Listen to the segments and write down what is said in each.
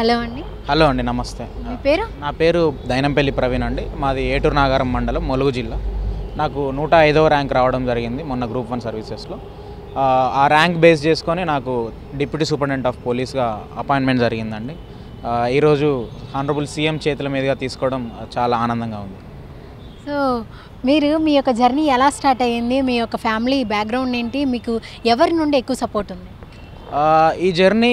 Hello అండి. Hello అండి, నమస్తే. మీ పేరు? నా పేరు దైనంపల్లి ప్రవీణ్ అండి. మాది ఏటూరు నాగారం మండలం, ములుగు జిల్లా. నాకు 105వ ర్యాంక్ రావడం జరిగింది మొన్న గ్రూప్ 1 సర్వీసెస్లో. ఆ ర్యాంక్ బేస్ చేసుకొని నాకు డిప్యూటీ సూపరింటెండెంట్ ఆఫ్ పోలీస్గా అపాయింట్మెంట్ జరిగిందండి. ఈరోజు హానరబుల్ సీఎం చేతుల మీదుగా తీసుకోవడం చాలా ఆనందంగా ఉంది. సో మీరు మీ యొక్క జర్నీ ఎలా స్టార్ట్ అయ్యింది? మీ యొక్క ఫ్యామిలీ బ్యాక్గ్రౌండ్ ఏంటి? మీకు ఎవరి నుండి ఎక్కువ సపోర్ట్ ఉంది? ఈ జర్నీ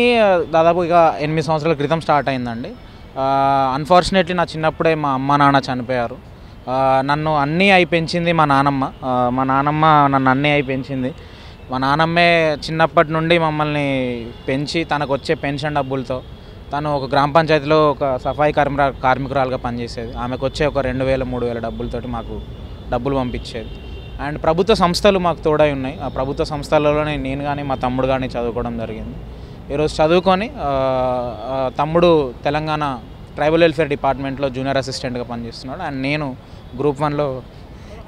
దాదాపు ఇక 8 సంవత్సరాల క్రితం స్టార్ట్ అయిందండి. అన్ఫార్చునేట్లీ నా చిన్నప్పుడే మా అమ్మ నాన్న చనిపోయారు. నన్ను అన్నీ అయి పెంచింది మా నానమ్మ. నన్ను అన్నీ అయి పెంచింది. మా నానమ్మే చిన్నప్పటి నుండి మమ్మల్ని పెంచి తనకు వచ్చే పెన్షన్ డబ్బులతో తను ఒక గ్రామ పంచాయతీలో ఒక సఫాయి కార్మికురాలుగా పనిచేసేది. ఆమెకు వచ్చే ఒక 2000, 3000 డబ్బులతోటి మాకు డబ్బులు పంపించేది. అండ్ ప్రభుత్వ సంస్థలు మాకు తోడై ఉన్నాయి. ఆ ప్రభుత్వ సంస్థలలోనే నేను కానీ మా తమ్ముడు కానీ చదువుకోవడం జరిగింది. ఈరోజు చదువుకొని తమ్ముడు తెలంగాణ ట్రైబల్ వెల్ఫేర్ డిపార్ట్మెంట్లో జూనియర్ అసిస్టెంట్గా పనిచేస్తున్నాడు. అండ్ నేను గ్రూప్ 1లో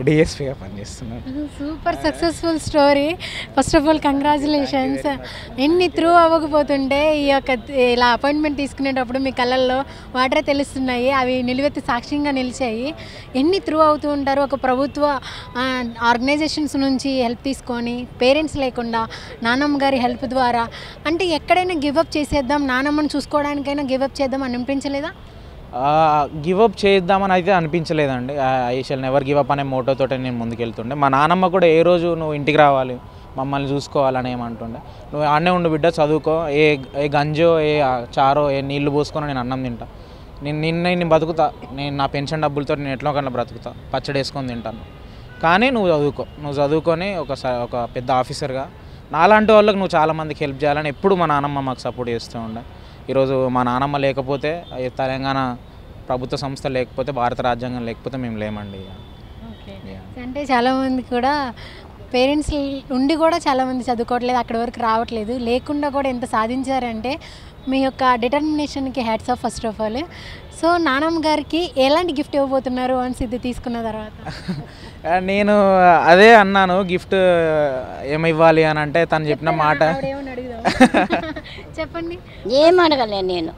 డిఎస్పీగా పనిచేస్తున్నాను. Super successful story. First of all congratulations. ఎన్ని త్రూ అవ్వకపోతుంటే ఈ యొక్క ఇలా అపాయింట్మెంట్ తీసుకునేటప్పుడు మీ కళ్ళల్లో వాటరే తెలుస్తున్నాయి. అవి నిలువెత్తి సాక్ష్యంగా నిలిచాయి. ఎన్ని త్రూ అవుతూ ఉంటారు. ఒక ప్రభుత్వ ఆర్గనైజేషన్స్ నుంచి హెల్ప్ తీసుకొని, పేరెంట్స్ లేకుండా నానమ్మ గారి హెల్ప్ ద్వారా, అంటే ఎక్కడైనా గివప్ చేసేద్దాం, నానమ్మను చూసుకోవడానికైనా గివప్ చేద్దాం అని అనిపించలేదా? గివప్ చేద్దామని అయితే అనిపించలేదండి. ఐ షల్ నెవర్ గివప్ అనే మోటోతోటే నేను ముందుకెళ్తుండే. మా నాన్నమ్మ కూడా ఏ రోజు నువ్వు ఇంటికి రావాలి, మమ్మల్ని చూసుకోవాలని ఏమంటుండే. నువ్వు ఆడనే ఉండు బిడ్డ, చదువుకో, ఏ గంజో ఏ చారో ఏ నీళ్లు పోసుకొని నేను అన్నం తింటా, నేను బతుకుతా, నేను నా పెన్షన్ డబ్బులతో నేను ఎట్లా కన్నా బ్రతుకుతా, పచ్చడి వేసుకొని తింటాను, కానీ నువ్వు చదువుకొని ఒక పెద్ద ఆఫీసర్గా నాలాంటి వాళ్ళకి నువ్వు చాలామందికి హెల్ప్ చేయాలని ఎప్పుడు మా నాన్నమ్మ మాకు సపోర్ట్ చేస్తూ ఉండే. ఈరోజు మా నాన్నమ్మ లేకపోతే, తెలంగాణ ప్రభుత్వ సంస్థ లేకపోతే, భారత రాజ్యాంగం లేకపోతే మేము లేమండి. ఓకే. అంటే చాలామంది కూడా పేరెంట్స్ ఉండి కూడా చాలామంది చదువుకోవట్లేదు, అక్కడి వరకు రావట్లేదు. లేకుండా కూడా ఎంత సాధించారంటే మీ యొక్క డిటర్మినేషన్కి hats off first of all. So నానమ్మ గారికి ఎలాంటి గిఫ్ట్ ఇవ్వబోతున్నారు వన్స్ ఇది తీసుకున్న తర్వాత? నేను అదే అన్నాను, గిఫ్ట్ ఏమివ్వాలి అని అంటే తను చెప్పిన మాట. చెప్పండి. ఏం అడగలే నేను.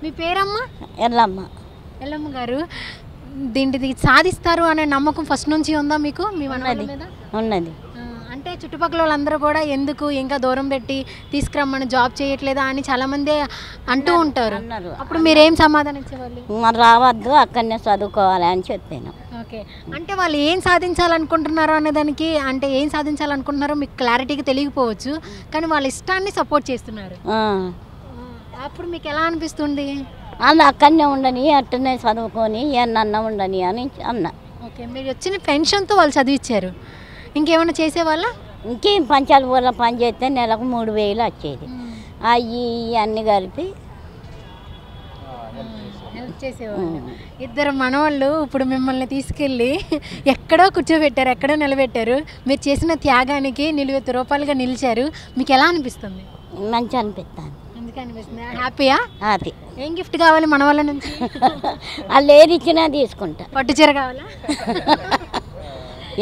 మీ పేరమ్మా? ఎల్లమ్మ. ఎల్లమ్మ గారు, దీంటిది సాధిస్తారు అనే నమ్మకం ఫస్ట్ నుంచి ఉందా మీకు? మీ ఉన్నది ఉన్నది. అంటే చుట్టుపక్కల వాళ్ళందరూ కూడా ఎందుకు ఇంకా దూరం పెట్టి తీసుకురమ్మని, జాబ్ చేయట్లేదా అని చాలామంది అంటూ ఉంటారు. అప్పుడు మీరేం సమాధానం ఇచ్చేవాళ్ళు? మరి రావద్దు, అక్కడనే చదువుకోవాలి అని చెప్పాను. ఓకే. అంటే వాళ్ళు ఏం సాధించాలనుకుంటున్నారో అనే దానికి, అంటే ఏం సాధించాలనుకుంటున్నారో మీకు క్లారిటీగా తెలియకపోవచ్చు, కానీ వాళ్ళ ఇష్టాన్ని సపోర్ట్ చేస్తున్నారు. అప్పుడు మీకు ఎలా అనిపిస్తుంది? వాళ్ళు అక్కడనే ఉండని, అట్టనే చదువుకొని ఏమన్నా ఉండని అని అన్నా. ఓకే. మీరు వచ్చిన పెన్షన్తో వాళ్ళు చదివించారు. ఇంకేమైనా చేసేవాళ్ళ? ఇంకేం పంచాలు పూల పని చేస్తే నెలకు 3000 వచ్చేది. అవి అన్నీ కలిపి హెల్ప్ చేసేవాళ్ళు. ఇద్దరు మనవాళ్ళు ఇప్పుడు మిమ్మల్ని తీసుకెళ్ళి ఎక్కడో కూర్చోబెట్టారు, ఎక్కడో నిలబెట్టారు. మీరు చేసిన త్యాగానికి నిలువెత్తు రూపాయలుగా నిలిచారు. మీకు ఎలా అనిపిస్తుంది? మంచి అనిపిస్తాను. అందుకే అనిపిస్తుంది. హ్యాపీయా? అది. ఏం గిఫ్ట్ కావాలి మన వాళ్ళ నుంచి? వాళ్ళు ఏది ఇచ్చినా తీసుకుంటా. పట్టు చీర కావాలా?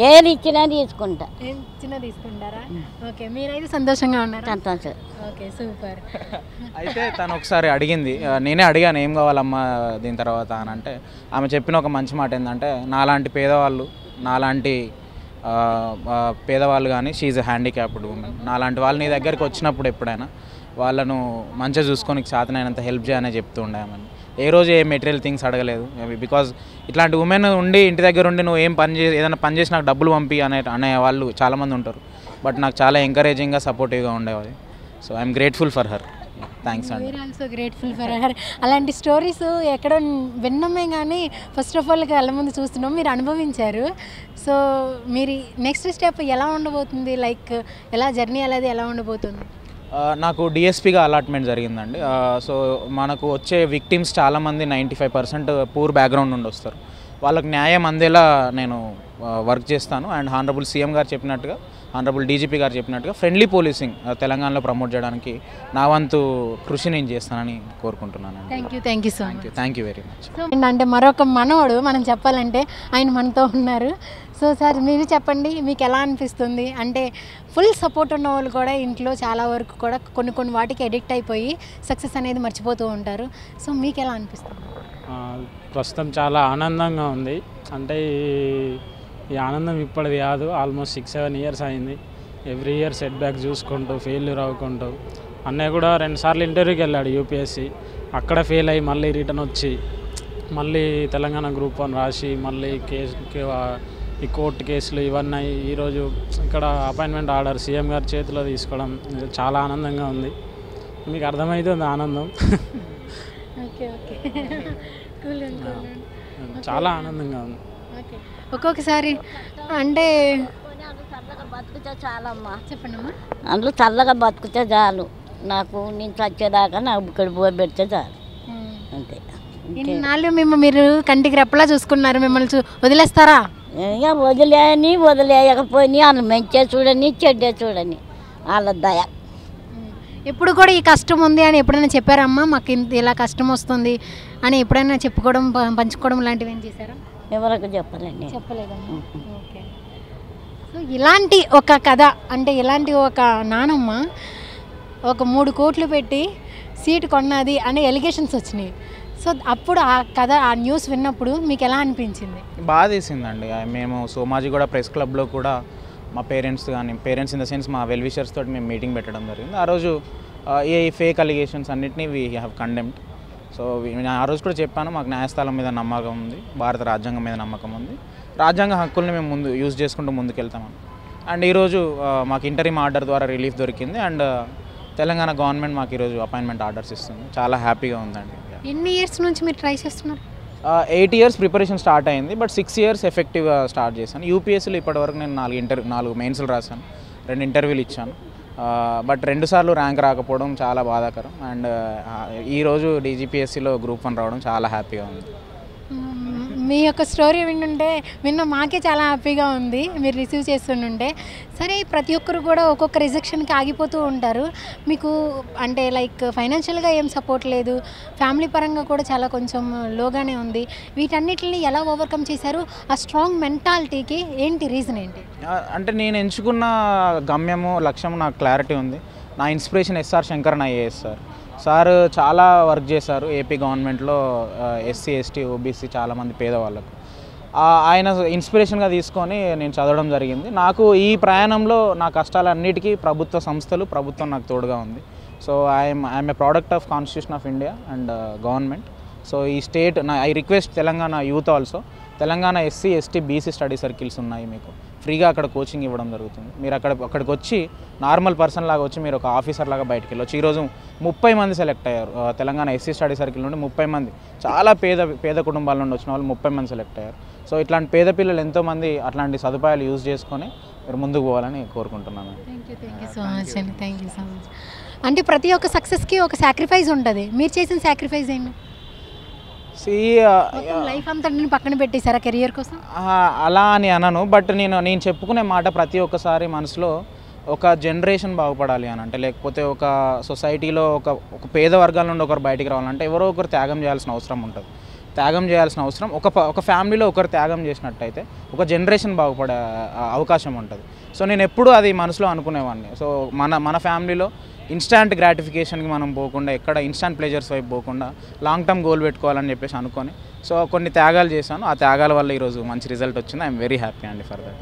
ఏది ఇచ్చినా తీసుకుంటా. ఏం ఇచ్చినా తీసుకుంటారా? ఓకే. మీరైతే సంతోషంగా ఉన్నారు? సంతోషం. Okay, super. అయితే తను ఒకసారి అడిగింది, నేనే అడిగాను ఏం కావాలమ్మా దీని తర్వాత అని అంటే, ఆమె చెప్పిన ఒక మంచి మాట ఏంటంటే, నాలాంటి పేదవాళ్ళు కానీ, షీఈ్ ఎ హ్యాండిక్యాప్డ్ ఉమెన్, నాలాంటి వాళ్ళు నీ దగ్గరికి వచ్చినప్పుడు ఎప్పుడైనా వాళ్ళను మంచిగా చూసుకొని చేతనైనంత హెల్ప్ చేయనే చెప్తూ ఉండేమని. ఏ రోజు ఏ మెటీరియల్ థింగ్స్ అడగలేదు. బికాజ్ ఇట్లాంటి ఉమెన్ ఉండి ఇంటి దగ్గర ఉండి నువ్వు ఏదైనా పని చేసి నాకు డబ్బులు పంపి అనే వాళ్ళు చాలామంది ఉంటారు. బట్ నాకు చాలా ఎంకరేజింగ్గా, సపోర్టివ్గా ఉండేవాళ్ళు. So I'm grateful for her. Thanks అండి. We're also grateful for her. అలాంటి స్టోరీస్ ఎక్కడో విన్నమే కానీ ఫస్ట్ ఆఫ్ ఆల్ కళ్ళ ముందు చూస్తున్నాం, మీరు అనుభవించారు. సో మీరు నెక్స్ట్ స్టెప్ ఎలా ఉండబోతుంది? లైక్ ఎలా జర్నీ అనేది ఎలా ఉండబోతుంది? నాకు డిఎస్పీగా అలాట్మెంట్ జరిగిందండి. సో మనకు వచ్చే విక్టిమ్స్ చాలామంది 95% పూర్ బ్యాక్గ్రౌండ్ నుండి వస్తారు. వాళ్ళకి న్యాయం అందేలా నేను వర్క్ చేస్తాను. అండ్ హానరబుల్ సీఎం గారు చెప్పినట్టుగా ఆనరబుల్ డీజీపీ గారు చెప్పినట్టుగా ఫ్రెండ్లీ పోలీసింగ్ తెలంగాణలో ప్రమోట్ చేయడానికి నా వంతు కృషి నేను చేస్తానని కోరుకుంటున్నాను. Thank you so much. Thank you very much. అంటే మరొక మనవడు మనం చెప్పాలంటే ఆయన మనతో ఉన్నారు. సో సార్ మీరు చెప్పండి, మీకు ఎలా అనిపిస్తుంది? అంటే ఫుల్ సపోర్ట్ ఉన్న వాళ్ళు కూడా ఇంట్లో చాలా వరకు కూడా కొన్ని వాటికి ఎడిక్ట్ అయిపోయి సక్సెస్ అనేది మర్చిపోతూ ఉంటారు. సో మీకు ఎలా అనిపిస్తుంది? ప్రస్తుతం చాలా ఆనందంగా ఉంది. అంటే ఈ ఆనందం ఇప్పటిది కాదు, ఆల్మోస్ట్ 6-7 ఇయర్స్ అయింది. ఎవ్రీ ఇయర్ సెట్ బ్యాక్ చూసుకుంటూ ఫెయిల్యూర్ అవ్వకుంటూ. అన్నయ్య కూడా 2 సార్లు ఇంటర్వ్యూకి వెళ్ళాడు యూపీఎస్సీ, అక్కడ ఫెయిల్ అయ్యి మళ్ళీ రిటర్న్ వచ్చి మళ్ళీ తెలంగాణ గ్రూప్ 1 రాసి మళ్ళీ ఈ కోర్టు కేసులు ఇవన్నీ ఈరోజు ఇక్కడ అపాయింట్మెంట్ ఆర్డర్ సీఎం గారి చేతిలో తీసుకోవడం చాలా ఆనందంగా ఉంది. మీకు అర్థమవుతుంది ఆనందం. చాలా ఆనందంగా ఉంది. ఒక్కొక్కసారి అంటే బతుకుతే చాలమ్మా, చెప్పండమ్మా. అందులో చల్లగా బతుకుతే చాలు, నాకు నేను చచ్చేదాకా నాకు ఇక్కడ పోయి పెడితే చాలు, అంతే. ఇన్నాళ్ళు మీరు కంటికి రెప్పలా చూసుకున్నారు, మిమ్మల్ని వదిలేస్తారా? ఇక వదిలేయకపోయి వాళ్ళు మంచిగా చూడని చెడ్డే చూడని వాళ్ళ దయ. ఎప్పుడు కూడా ఈ కష్టం ఉంది అని ఎప్పుడైనా చెప్పారమ్మా, మాకు ఇలా కష్టం వస్తుంది అని ఎప్పుడైనా చెప్పుకోవడం పంచుకోవడం లాంటివి ఏం చేశారా? ఎవరికి చెప్పలేండి. చెప్పలేదమ్మా. ఓకే. సో ఇలాంటి ఒక కథ, అంటే ఇలాంటి ఒక నానమ్మ ఒక 3 కోట్లు పెట్టి సీటు కొన్నది అనే ఎలిగేషన్స్ వచ్చినాయి. సో అప్పుడు ఆ కథ, ఆ న్యూస్ విన్నప్పుడు మీకు ఎలా అనిపించింది? బాధ వేసిందండి. మేము సోమాజిగూడ ప్రెస్ క్లబ్లో కూడా మా పేరెంట్స్ ఇన్ ద సెన్స్ మా వెల్ విషర్స్ తోటి మేము మీటింగ్ పెట్టడం జరిగింది. ఆ రోజు ఈ ఫేక్ అలిగేషన్స్ అన్నిటినీ వీ హ్యావ్ కండెమ్డ్. సో నేను ఆ రోజు కూడా చెప్పాను, మాకు న్యాయస్థానం మీద నమ్మకం ఉంది, భారత రాజ్యాంగం మీద నమ్మకం ఉంది, రాజ్యాంగ హక్కుల్ని మేము ముందు యూజ్ చేసుకుంటూ ముందుకెళ్తామని. అండ్ ఈరోజు మాకు ఇంటరిమ్ ఆర్డర్ ద్వారా రిలీఫ్ దొరికింది. అండ్ తెలంగాణ గవర్నమెంట్ మాకు ఈరోజు అపాయింట్మెంట్ ఆర్డర్స్ ఇస్తుంది. చాలా హ్యాపీగా ఉందండి. ఎన్ని ఇయర్స్ నుంచి మీరు ట్రై చేస్తున్నారు? 8 years ప్రిపరేషన్ స్టార్ట్ అయింది, బట్ 6 years ఎఫెక్టివ్గా స్టార్ట్ చేశాను. యూపీఎస్సీలో ఇప్పటివరకు నేను 4 మెయిన్స్లు రాశాను, 2 ఇంటర్వ్యూలు ఇచ్చాను. బట్ 2 సార్లు ర్యాంక్ రాకపోవడం చాలా బాధాకరం. అండ్ ఈరోజు డీజీపీఎస్సీలో గ్రూప్ 1 రావడం చాలా హ్యాపీగా ఉంది. మీ యొక్క స్టోరీ విన్న మాకే చాలా హ్యాపీగా ఉంది, మీరు రిసీవ్ చేస్తుంటే. సరే, ప్రతి ఒక్కరు కూడా ఒక్కొక్క రిజెక్షన్కి ఆగిపోతూ ఉంటారు. మీకు అంటే లైక్ ఫైనాన్షియల్గా ఏం సపోర్ట్ లేదు, ఫ్యామిలీ పరంగా కూడా చాలా కొంచెం లోగానే ఉంది. వీటన్నిటిని ఎలా ఓవర్కమ్ చేశారు? ఆ స్ట్రాంగ్ మెంటాలిటీకి ఏంటి రీజన్ ఏంటి? అంటే నేను ఎంచుకున్న గమ్యము లక్ష్యము నాకు క్లారిటీ ఉంది. నా inspiration SR Shankaran IAS sir చాలా వర్క్ చేశారు ఏపీ గవర్నమెంట్లో, ఎస్సీ ఎస్టీ ఓబీసీ చాలామంది పేదవాళ్ళకు. ఆయన ఇన్స్పిరేషన్గా తీసుకొని నేను చదవడం జరిగింది. నాకు ఈ ప్రయాణంలో నా కష్టాలన్నిటికీ ప్రభుత్వ సంస్థలు, ప్రభుత్వం నాకు తోడుగా ఉంది. So I'm a product of constitution of India and government. So ఈ state I request Telangana youth also, Telangana SC ST BC study circles ఉన్నాయి, మీకు ఫ్రీగా అక్కడ కోచింగ్ ఇవ్వడం జరుగుతుంది. మీరు అక్కడికి వచ్చి నార్మల్ పర్సన్ లాగా వచ్చి మీరు ఒక ఆఫీసర్ లాగా బయటకు వెళ్ళొచ్చు. ఈరోజు 30 మంది సెలెక్ట్ అయ్యారు తెలంగాణ ఎస్సీ స్టడీ సర్కిల్ నుండి. 30 మంది చాలా పేద కుటుంబాల నుండి వచ్చిన వాళ్ళు 30 మంది సెలెక్ట్ అయ్యారు. సో ఇట్లాంటి పేద పిల్లలు ఎంతోమంది అట్లాంటి సదుపాయాలు యూజ్ చేసుకొని మీరు ముందుకు పోవాలని కోరుకుంటున్నాను. థ్యాంక్ యూ సో మచ్ అండి. Thank you so much. అంటే ప్రతి ఒక్క సక్సెస్కి ఒక సాక్రిఫైస్ ఉంటుంది, మీరు చేసిన సాక్రిఫైస్ ఏంటి? లైఫ్ అంతా నేను పక్కన పెట్టేశారా కెరియర్ కోసం? అలా అని అనను, బట్ నేను చెప్పుకునే మాట ప్రతి ఒక్కసారి మనసులో ఒక జనరేషన్ బాగుపడాలి అని అంటే, లేకపోతే ఒక సొసైటీలో ఒక పేద వర్గాల నుండి ఒకరు బయటికి రావాలంటే ఎవరో ఒకరు త్యాగం చేయాల్సిన అవసరం ఉంటుంది. త్యాగం చేయాల్సిన అవసరం ఒక ఫ్యామిలీలో ఒకరు త్యాగం చేసినట్టయితే ఒక జనరేషన్ బాగుపడే అవకాశం ఉంటుంది. సో నేను ఎప్పుడూ అది మనసులో అనుకునేవాడిని. సో మన ఫ్యామిలీలో ఇన్స్టాంట్ గ్రాటిఫికేషన్కి మనం పోకుండా, ఎక్కడ ఇన్స్టాంట్ ప్లెజర్స్ వైపు పోకుండా లాంగ్ టర్మ్ గోల్ పెట్టుకోవాలని చెప్పేసి అనుకొని సో కొన్ని త్యాగాలు చేశాను. ఆ త్యాగాల వల్ల ఈరోజు మంచి రిజల్ట్ వచ్చింది. ఐఎమ్ వెరీ హ్యాపీ అండి ఫర్ దట్.